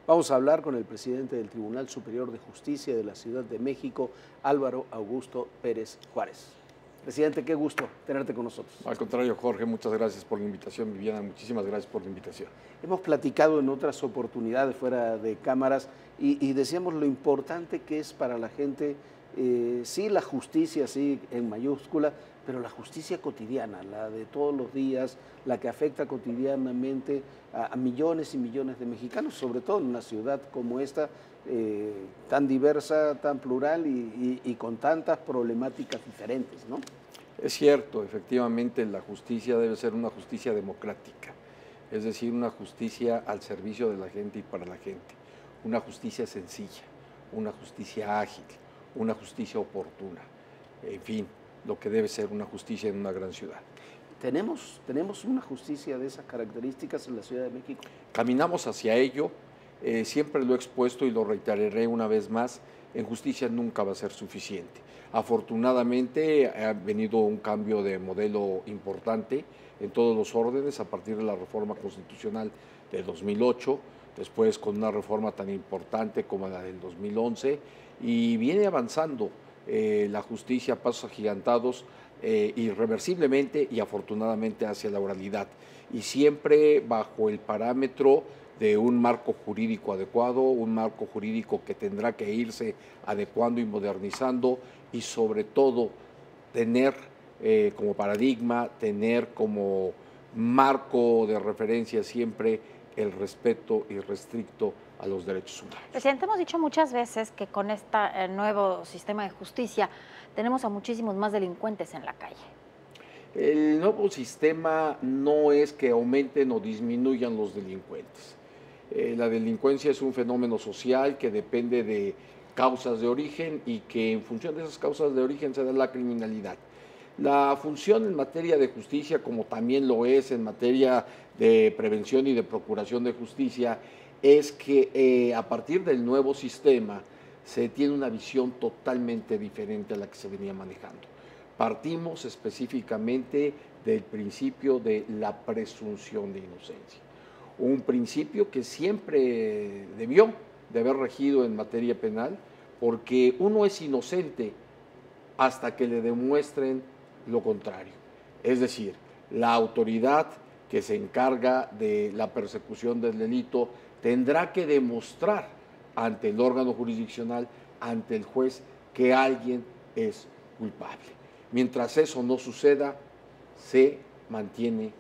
Vamos a hablar con el presidente del Tribunal Superior de Justicia de la Ciudad de México, Álvaro Augusto Pérez Juárez. Presidente, qué gusto tenerte con nosotros. Al contrario, Jorge, muchas gracias por la invitación. Viviana, muchísimas gracias por la invitación. Hemos platicado en otras oportunidades fuera de cámaras y decíamos lo importante que es para la gente, sí, la justicia, sí, en mayúscula, pero la justicia cotidiana, la de todos los días, la que afecta cotidianamente a millones y millones de mexicanos, sobre todo en una ciudad como esta, tan diversa, tan plural y con tantas problemáticas diferentes, ¿no? Es cierto, efectivamente, la justicia debe ser una justicia democrática, es decir, una justicia al servicio de la gente y para la gente, una justicia sencilla, una justicia ágil, una justicia oportuna, en fin, lo que debe ser una justicia en una gran ciudad. ¿Tenemos una justicia de esas características en la Ciudad de México? Caminamos hacia ello, siempre lo he expuesto y lo reiteraré una vez más, en justicia nunca va a ser suficiente. Afortunadamente ha venido un cambio de modelo importante en todos los órdenes a partir de la reforma constitucional de 2008, después con una reforma tan importante como la del 2011, y viene avanzando la justicia a pasos agigantados, irreversiblemente y afortunadamente hacia la oralidad, y siempre bajo el parámetro de un marco jurídico adecuado, un marco jurídico que tendrá que irse adecuando y modernizando, y sobre todo tener como paradigma, tener como marco de referencia siempre el respeto irrestricto a los derechos humanos. Presidente, hemos dicho muchas veces que con este nuevo sistema de justicia tenemos a muchísimos más delincuentes en la calle. El nuevo sistema no es que aumenten o disminuyan los delincuentes. La delincuencia es un fenómeno social que depende de causas de origen y que en función de esas causas de origen se da la criminalidad. La función en materia de justicia, como también lo es en materia de prevención y de procuración de justicia, es que a partir del nuevo sistema se tiene una visión totalmente diferente a la que se venía manejando. Partimos específicamente del principio de la presunción de inocencia, un principio que siempre debió de haber regido en materia penal, porque uno es inocente hasta que le demuestren lo contrario. Es decir, la autoridad que se encarga de la persecución del delito tendrá que demostrar ante el órgano jurisdiccional, ante el juez, que alguien es culpable. Mientras eso no suceda, se mantiene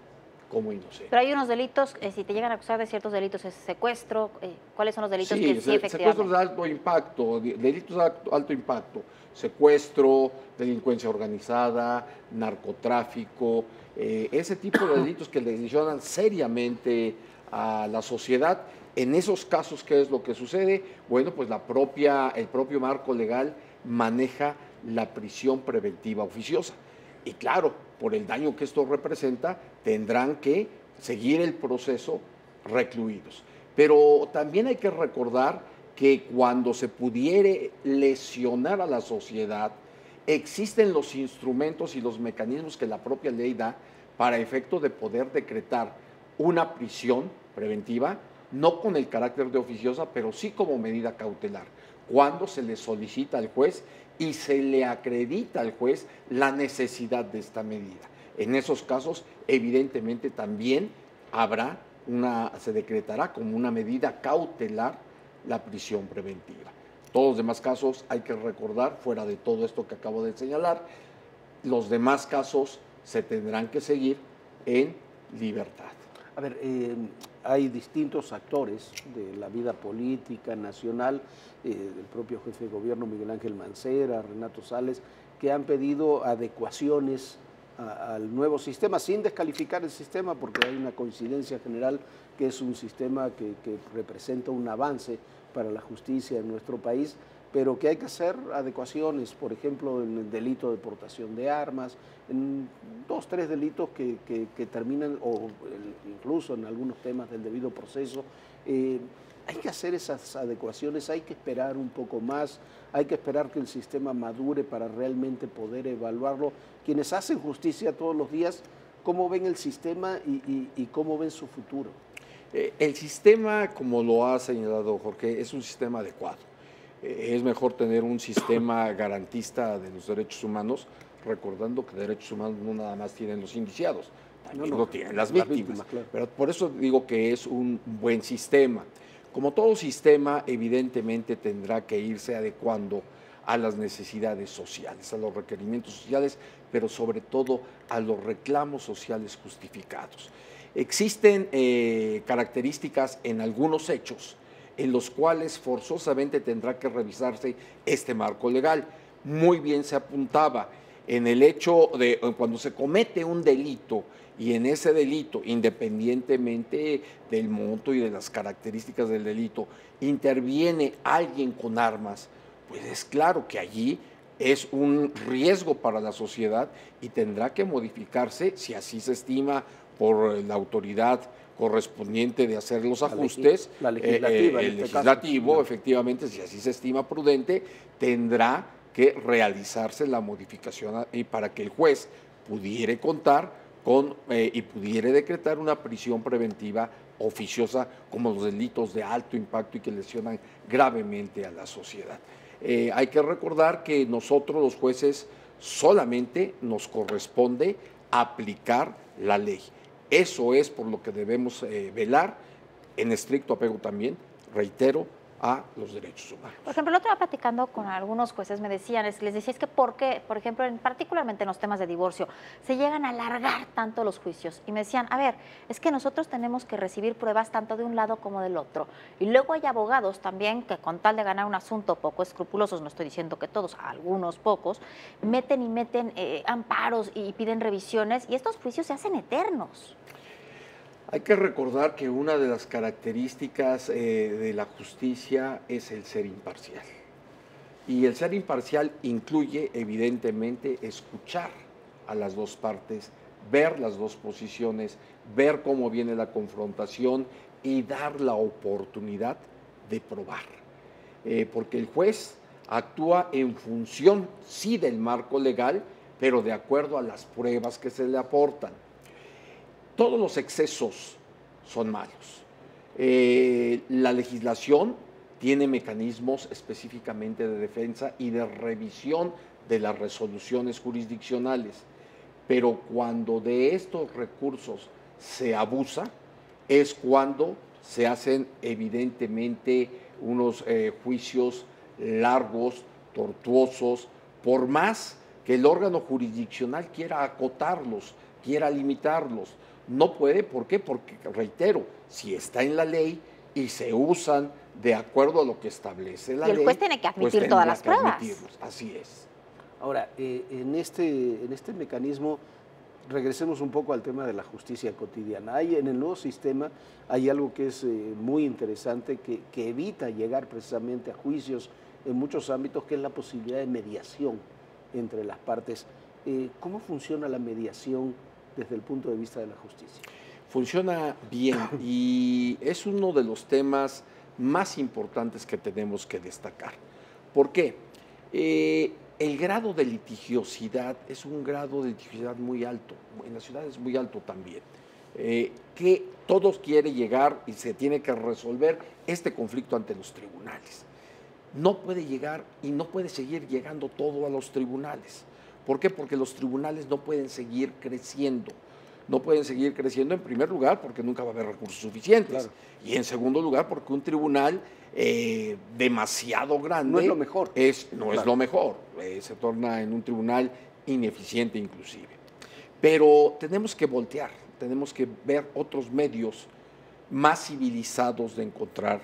como inocente. Pero hay unos delitos, si te llegan a acusar de ciertos delitos, es secuestro, ¿cuáles son los delitos que sí efectivamente? Secuestros de alto impacto, delitos de alto impacto, secuestro, delincuencia organizada, narcotráfico, ese tipo de delitos que lesionan seriamente a la sociedad. En esos casos, ¿qué es lo que sucede? Bueno, pues el propio marco legal maneja la prisión preventiva oficiosa. Y claro, por el daño que esto representa, tendrán que seguir el proceso recluidos. Pero también hay que recordar que cuando se pudiere lesionar a la sociedad, existen los instrumentos y los mecanismos que la propia ley da para efecto de poder decretar una prisión preventiva, no con el carácter de oficiosa, pero sí como medida cautelar, cuando se le solicita al juez y se le acredita al juez la necesidad de esta medida. En esos casos, evidentemente, también se decretará como una medida cautelar la prisión preventiva. Todos los demás casos, hay que recordar, fuera de todo esto que acabo de señalar, los demás casos se tendrán que seguir en libertad. A ver, hay distintos actores de la vida política nacional, el propio jefe de gobierno Miguel Ángel Mancera, Renato Sales, que han pedido adecuaciones al nuevo sistema, sin descalificar el sistema, porque hay una coincidencia general que es un sistema que representa un avance para la justicia en nuestro país, pero que hay que hacer adecuaciones, por ejemplo, en el delito de portación de armas, en 2, 3 delitos que terminan, o incluso en algunos temas del debido proceso. Hay que hacer esas adecuaciones, hay que esperar un poco más, hay que esperar que el sistema madure para realmente poder evaluarlo. Quienes hacen justicia todos los días, ¿cómo ven el sistema y cómo ven su futuro? El sistema, como lo ha señalado Jorge, es un sistema adecuado. Es mejor tener un sistema garantista de los derechos humanos, recordando que derechos humanos no nada más tienen los indiciados, también lo tienen las víctimas. Claro. Pero por eso digo que es un buen sistema. Como todo sistema, evidentemente tendrá que irse adecuando a las necesidades sociales, a los requerimientos sociales, pero sobre todo a los reclamos sociales justificados. Existen características en algunos hechos en los cuales forzosamente tendrá que revisarse este marco legal. Muy bien se apuntaba en el hecho de cuando se comete un delito y en ese delito, independientemente del monto y de las características del delito, interviene alguien con armas, pues es claro que allí es un riesgo para la sociedad y tendrá que modificarse, si así se estima por la autoridad correspondiente de hacer los ajustes, la legislativa, el legislativo, efectivamente, si así se estima prudente, tendrá que realizarse la modificación y para que el juez pudiera contar con y pudiera decretar una prisión preventiva oficiosa como los delitos de alto impacto y que lesionan gravemente a la sociedad. Hay que recordar que nosotros los jueces solamente nos corresponde aplicar la ley. Eso es por lo que debemos velar, en estricto apego también, reitero, a los derechos humanos. Por ejemplo, el otro día platicando con algunos jueces me decían, les decía, es que por qué, por ejemplo, particularmente en los temas de divorcio, se llegan a alargar tanto los juicios. Y me decían, a ver, es que nosotros tenemos que recibir pruebas tanto de un lado como del otro. Y luego hay abogados también que con tal de ganar un asunto poco escrupulosos, no estoy diciendo que todos, algunos pocos, meten amparos y piden revisiones y estos juicios se hacen eternos. Hay que recordar que una de las características de la justicia es el ser imparcial. Y el ser imparcial incluye, evidentemente, escuchar a las dos partes, ver las dos posiciones, ver cómo viene la confrontación y dar la oportunidad de probar. Porque el juez actúa en función, sí, del marco legal, pero de acuerdo a las pruebas que se le aportan. Todos los excesos son malos. La legislación tiene mecanismos específicamente de defensa y de revisión de las resoluciones jurisdiccionales, pero cuando de estos recursos se abusa es cuando se hacen evidentemente unos juicios largos, tortuosos, por más que el órgano jurisdiccional quiera acotarlos, quiera limitarlos. No puede, ¿por qué? Porque, reitero, si está en la ley y se usan de acuerdo a lo que establece la ley. Y el juez tiene que admitir todas las pruebas. Así es. Ahora, en este mecanismo, regresemos un poco al tema de la justicia cotidiana. En el nuevo sistema hay algo que es muy interesante, que evita llegar precisamente a juicios en muchos ámbitos, que es la posibilidad de mediación entre las partes. ¿Cómo funciona la mediación desde el punto de vista de la justicia? Funciona bien y es uno de los temas más importantes que tenemos que destacar. ¿Por qué? El grado de litigiosidad es un grado de litigiosidad muy alto, en la ciudad es muy alto también, que todos quieren llegar y se tiene que resolver este conflicto ante los tribunales. No puede llegar y no puede seguir llegando todo a los tribunales. ¿Por qué? Porque los tribunales no pueden seguir creciendo. No pueden seguir creciendo en primer lugar porque nunca va a haber recursos suficientes. Claro. Y en segundo lugar porque un tribunal demasiado grande no es lo mejor. No es lo mejor. Se torna en un tribunal ineficiente inclusive. Pero tenemos que voltear, tenemos que ver otros medios más civilizados de encontrar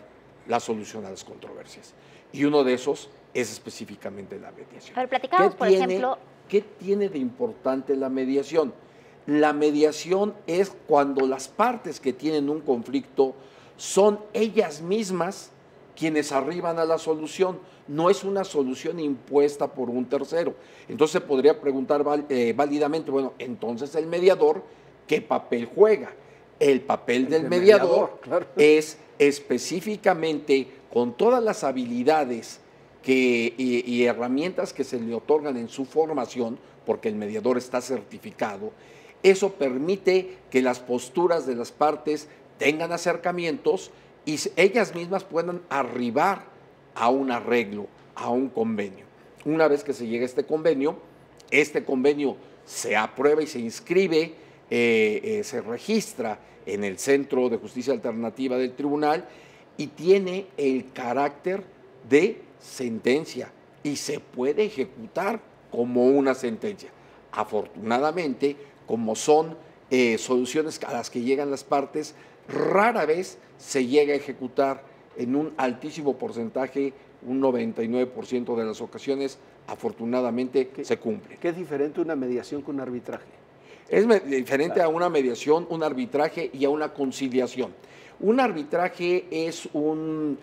la solución a las controversias. Y uno de esos es específicamente la mediación. A ver, platicamos, por ejemplo... ¿Qué tiene de importante la mediación? La mediación es cuando las partes que tienen un conflicto son ellas mismas quienes arriban a la solución, no es una solución impuesta por un tercero. Entonces se podría preguntar válidamente, bueno, entonces el mediador, ¿qué papel juega? El papel del mediador claro. Es específicamente con todas las habilidades y herramientas que se le otorgan en su formación, porque el mediador está certificado, eso permite que las posturas de las partes tengan acercamientos y ellas mismas puedan arribar a un arreglo, a un convenio. Una vez que se llega a este convenio se aprueba y se inscribe, se registra en el Centro de Justicia Alternativa del Tribunal y tiene el carácter de sentencia y se puede ejecutar como una sentencia. Afortunadamente, como son soluciones a las que llegan las partes, rara vez se llega a ejecutar. En un altísimo porcentaje, un 99% de las ocasiones, afortunadamente se cumple. ¿Qué es diferente una mediación que un arbitraje? Es diferente a una mediación, un arbitraje y a una conciliación. Un arbitraje es un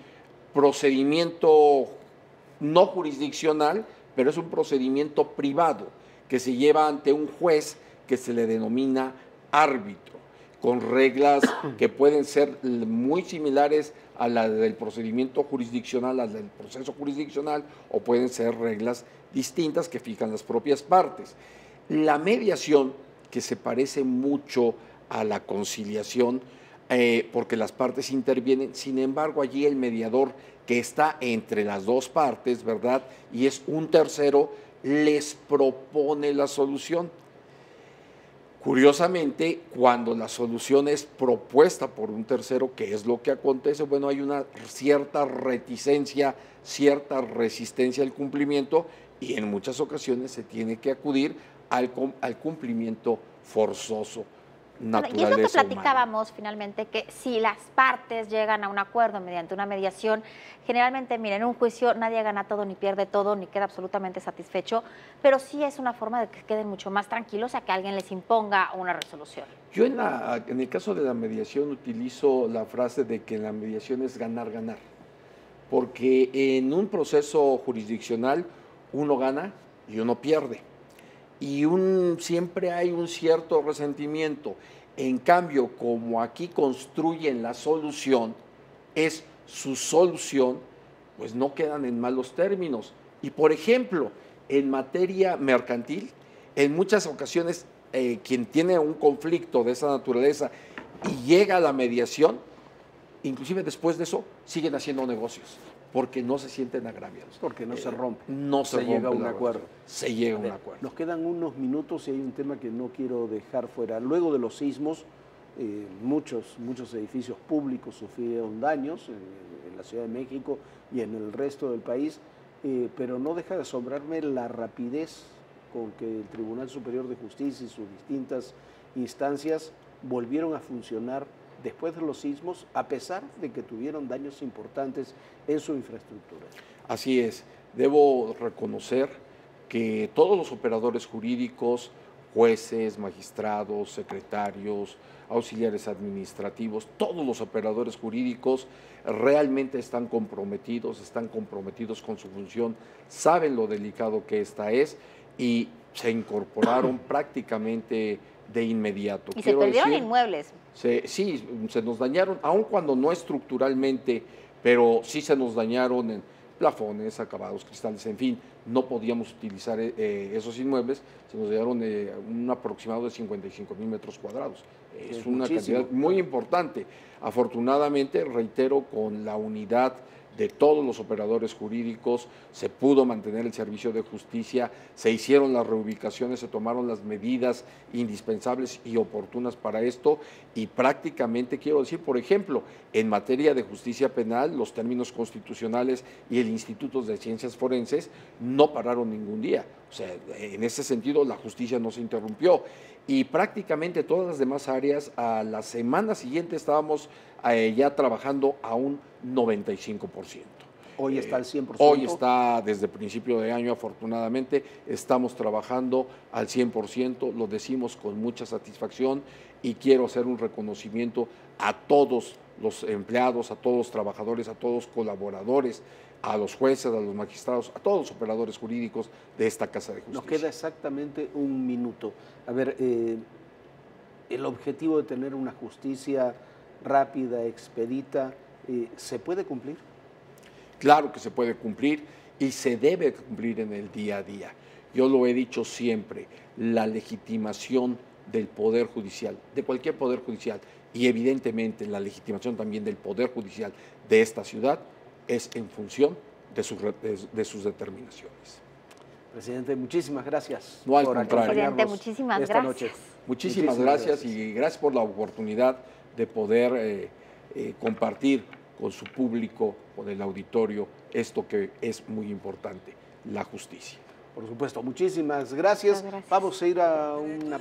procedimiento no jurisdiccional, pero es un procedimiento privado que se lleva ante un juez que se le denomina árbitro, con reglas que pueden ser muy similares a la del procedimiento jurisdiccional, a la del proceso jurisdiccional, o pueden ser reglas distintas que fijan las propias partes. La mediación, que se parece mucho a la conciliación, porque las partes intervienen, sin embargo, allí el mediador que está entre las dos partes, ¿verdad?, y es un tercero, les propone la solución. Curiosamente, cuando la solución es propuesta por un tercero, ¿qué es lo que acontece? Bueno, hay una cierta reticencia, cierta resistencia al cumplimiento y en muchas ocasiones se tiene que acudir al cumplimiento forzoso. Bueno, y es lo que platicábamos finalmente, que si las partes llegan a un acuerdo mediante una mediación, generalmente, miren, en un juicio nadie gana todo, ni pierde todo, ni queda absolutamente satisfecho, pero sí es una forma de que queden mucho más tranquilos a que alguien les imponga una resolución. Yo en el caso de la mediación utilizo la frase de que la mediación es ganar, ganar, porque en un proceso jurisdiccional uno gana y uno pierde. Y siempre hay un cierto resentimiento. En cambio, como aquí construyen la solución, es su solución, pues no quedan en malos términos. Y por ejemplo, en materia mercantil, en muchas ocasiones quien tiene un conflicto de esa naturaleza y llega a la mediación, inclusive después de eso, siguen haciendo negocios, porque no se sienten agraviados. Porque no se rompe. No se llega a un acuerdo. Se llega a un acuerdo. Nos quedan unos minutos y hay un tema que no quiero dejar fuera. Luego de los sismos, muchos edificios públicos sufrieron daños en la Ciudad de México y en el resto del país, pero no deja de asombrarme la rapidez con que el Tribunal Superior de Justicia y sus distintas instancias volvieron a funcionar después de los sismos, a pesar de que tuvieron daños importantes en su infraestructura. Así es. Debo reconocer que todos los operadores jurídicos, jueces, magistrados, secretarios, auxiliares administrativos, todos los operadores jurídicos realmente están comprometidos con su función, saben lo delicado que esta es y se incorporaron prácticamente de inmediato. Y se perdieron inmuebles. Sí, se nos dañaron, aun cuando no estructuralmente, pero sí se nos dañaron en plafones, acabados, cristales, en fin, no podíamos utilizar esos inmuebles, se nos dañaron un aproximado de 55,000 metros cuadrados. Es una muchísimo. cantidad muy importante. Afortunadamente, reitero, con la unidad de todos los operadores jurídicos, se pudo mantener el servicio de justicia, se hicieron las reubicaciones, se tomaron las medidas indispensables y oportunas para esto y prácticamente, quiero decir, por ejemplo, en materia de justicia penal, los términos constitucionales y el Instituto de Ciencias Forenses no pararon ningún día. O sea, en ese sentido la justicia no se interrumpió y prácticamente todas las demás áreas a la semana siguiente estábamos ya trabajando a un 95%. Hoy está al 100%. Hoy está desde principio de año, afortunadamente, estamos trabajando al 100%, lo decimos con mucha satisfacción y quiero hacer un reconocimiento a todos los empleados, a todos los trabajadores, a todos los colaboradores, a los jueces, a los magistrados, a todos los operadores jurídicos de esta Casa de Justicia. Nos queda exactamente un minuto. A ver, el objetivo de tener una justicia rápida, expedita, ¿se puede cumplir? Claro que se puede cumplir y se debe cumplir en el día a día. Yo lo he dicho siempre, la legitimación del Poder Judicial, de cualquier Poder Judicial, y evidentemente la legitimación también del Poder Judicial de esta ciudad es en función de sus determinaciones. Presidente, muchísimas gracias. No, al por contrario. Presidente, acompañarnos muchísimas esta gracias. noche. Muchísimas gracias y gracias por la oportunidad de poder compartir con su público, con el auditorio, esto que es muy importante, la justicia. Por supuesto, muchísimas gracias. Muchas gracias. Vamos a ir a una